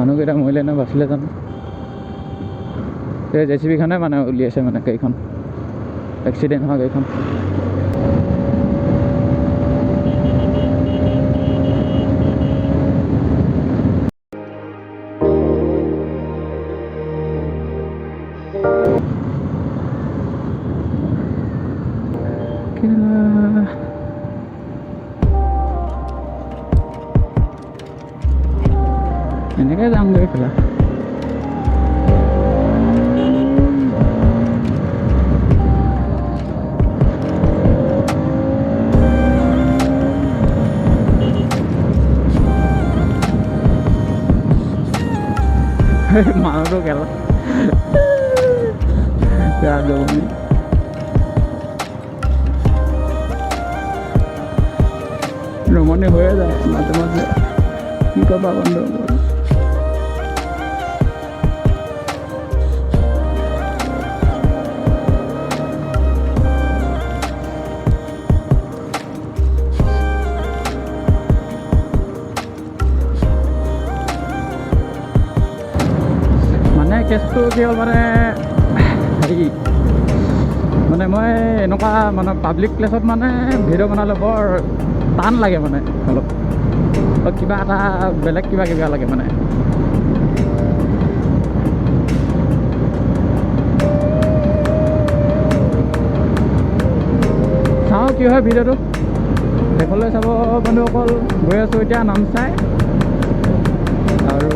মানুহকেইটা মৰিলে নে বাচিলে জানো এই জেচিবিখনে মানে উলিয়াইছে মানে গাড়ীখন এক্সিডেণ্ট হোৱা গাড়ীখন এনেকৈ যামগৈ পেলা মানুহটো গেলা ৰমণী হৈয়ে যায় মাজে মাজে কি ক'বা বন্ধু কেছটো কি হ'ল মানে হেৰি মানে মই এনেকুৱা মানে পাব্লিক প্লেচত মানে ভিডিঅ' বনালে বৰ টান লাগে মানে অলপ কিবা এটা বেলেগ কিবা লাগে মানে চাওঁ কি হয় ভিডিঅ'টো শেষলৈ চাব বন্ধুসকল গৈ আছোঁ এতিয়া নামচাই আৰু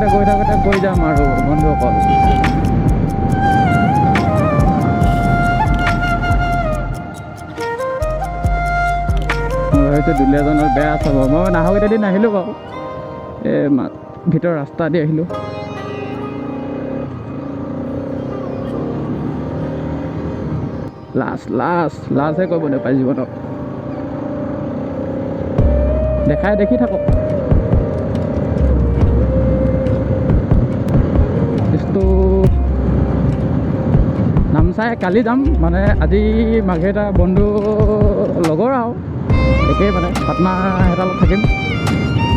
গৈ থাকোঁতে গৈ যাম আৰু বন্ধুসকল মই ভাবিছোঁ দুলীয়াজনৰ বেয়া চাব মই নাহৰকেইটা দিন আহিলোঁ বাৰু এই ভিতৰ ৰাস্তা দি আহিলোঁ লাজহে কৰিব নাপায় জীৱনত দেখি থাকক নামচাই কালি যাম মানে আজি মাঘেটা বন্ধু লগৰ আৰু একেই মানে পাটনা এটালত থাকিম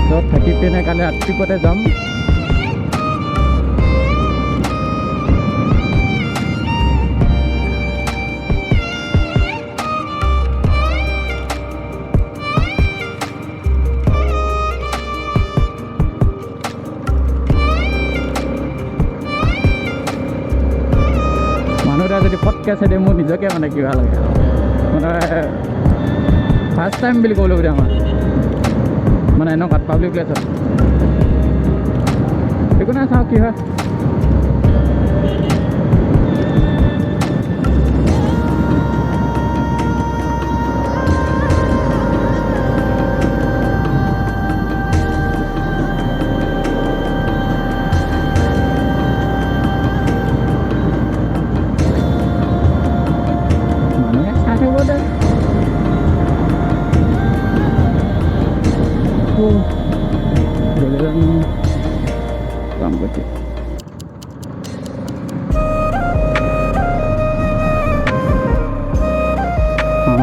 য'ত থাকি পিনে কালি ৰাতিপুৱাতে যাম যদি ফটকৈ আছে দিয়ে মোৰ নিজকে মানে কিবা লাগে মানে ফাৰ্ষ্ট টাইম বুলি ক'বলৈ গ'লে আমাৰ মানে এনেকুৱা পাব্লিক প্লেচত একো নাই চাওঁ কি হয় কাম করছে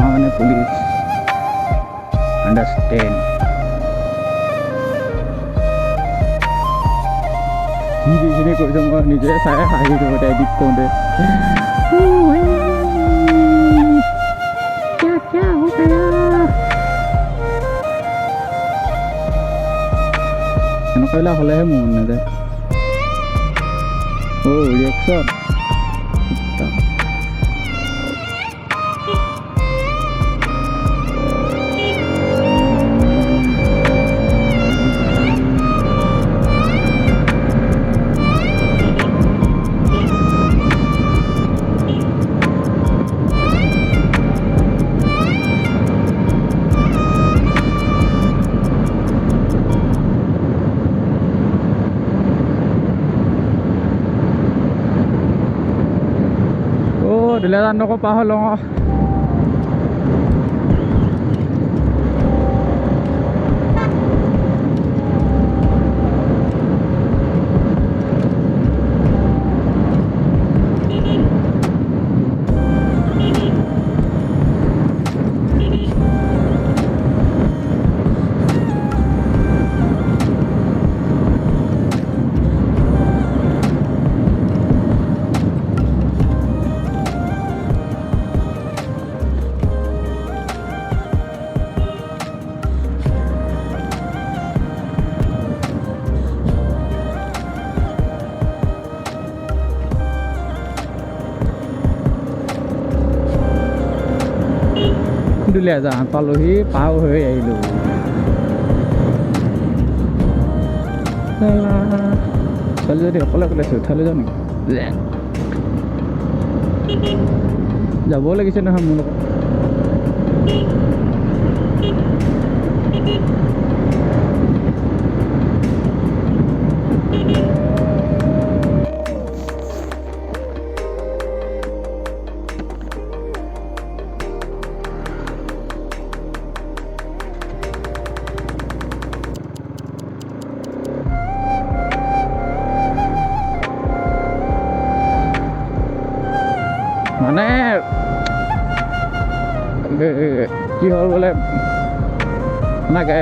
মানে পুলিশ আন্ডারস্ট্যান্ড যিখিনি কৰিছোঁ মই নিজে চাই হাঁহি থাকোঁতে এডিট কৰোঁতে এনেকুৱাবিলাক হ'লেহে মোৰ মন নাযায় ৰিয়েকশ্যন দুলীয়াজানকো পাৰ হৈ লওঁ আহিলে যাওঁ পালোহি পাৰ হৈ আহিলোঁ ছোৱালী যদি অকলে অকলে আছে উঠালৈ যাওঁ নেকি যাব লাগিছে নহয় মোৰ লগত মানে কি হ'ল বোলে মানে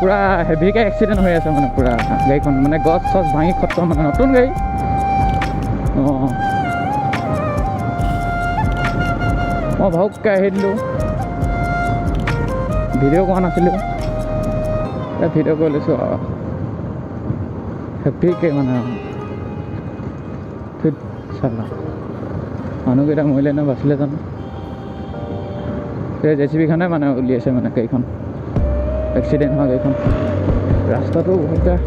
পূৰা হেভিকৈ এক্সিডেণ্ট হৈ আছে মানে পূৰা গাড়ীখন মানে গছ চছ ভাঙি খতম মানে নতুন গাড়ী অঁ মই ভাউককৈ আহি দিলোঁ ভিডিঅ' কৰা নাছিলোঁ ভিডিঅ' কৰি লৈছোঁ আৰু হেভিকৈ মানে ফিট চালা মানুহকেইটা মৰিলে নে বাচিলে জানো সেই JCB-খনে মানে উলিয়াইছে মানে গাড়ীখন এক্সিডেণ্ট হোৱা গাড়ীখন ৰাস্তাটো বহুত বেয়া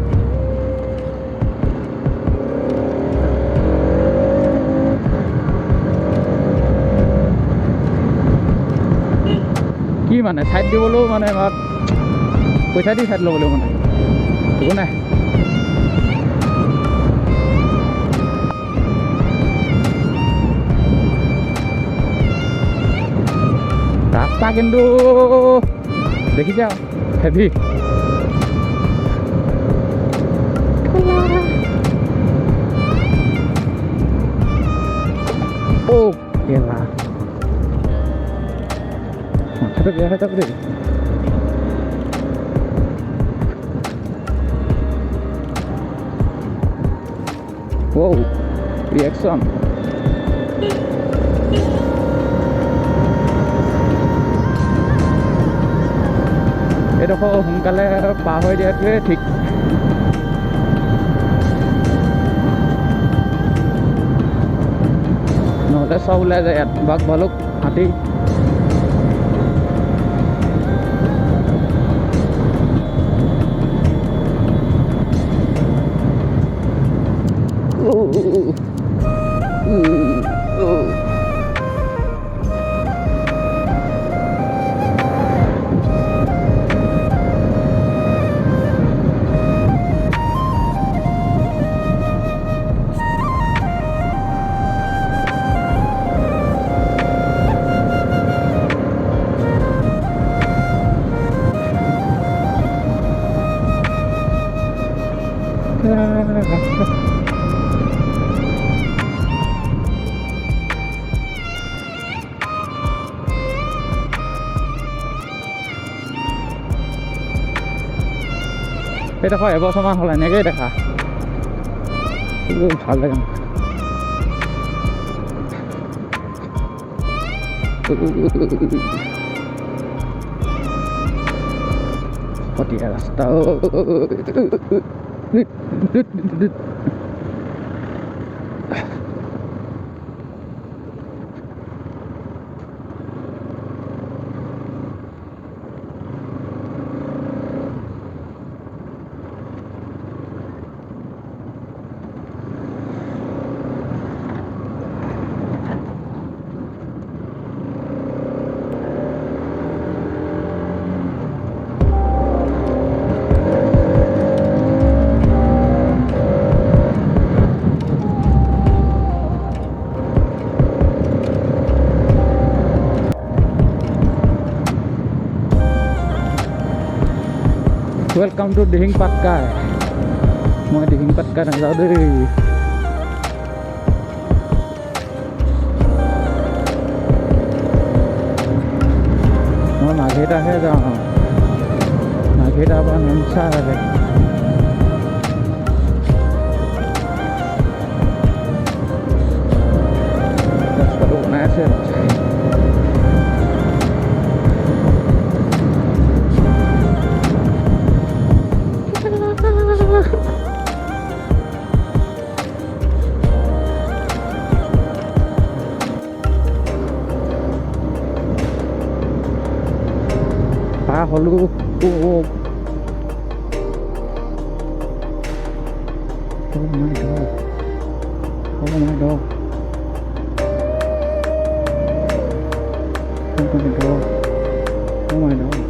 কি মানে ছাইড দিবলৈও মানে পইচা দি ছাইড ল'বলৈও মানে একো নাই ৰাস্তা কিন্তু দেখিছে আৰু হেভি অ' কেলা মাথাটো বেয়া হৈ যাব দেই অ' ৰিয়েকশ্যন এইডোখৰ সোনকালে পাৰ হৈ দিয়াটোৱে ঠিক নহ'লে চব ওলাই যায় ইয়াত বাঘ ভালুক হাতী এইডোখৰ এবছৰমান হ'ল এনেকৈয়ে দেখা ভাল লাগে পতিয়া ৰাস্তা ৱেলকাম টু দিহিং পাটকাই মই দিহিং পাটকাই নাযাওঁ দেই মই মাঘেটাহে যাওঁ মাঘেটাৰ পৰা নেমচা লাগে ৰাস্তাটো বনাই আছে হ'লোঁ Oh my god. Oh my god. Oh my god. Oh my god.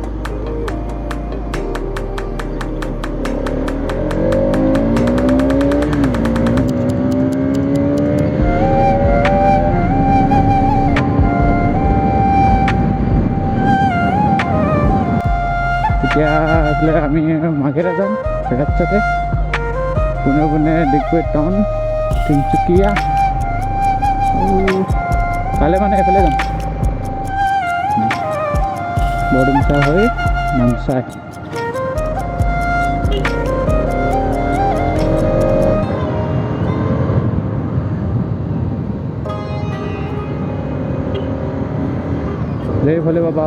এতিয়া আসলে আমি মাঘেরা যাম রাতটাতে পুনে পুনে ডিগবৈ টাউন তিনিচুকীয়া কাইলৈ মানে এফালে যাম বৰডুমচা হৈ নামচাই জয় ভোলে বাবা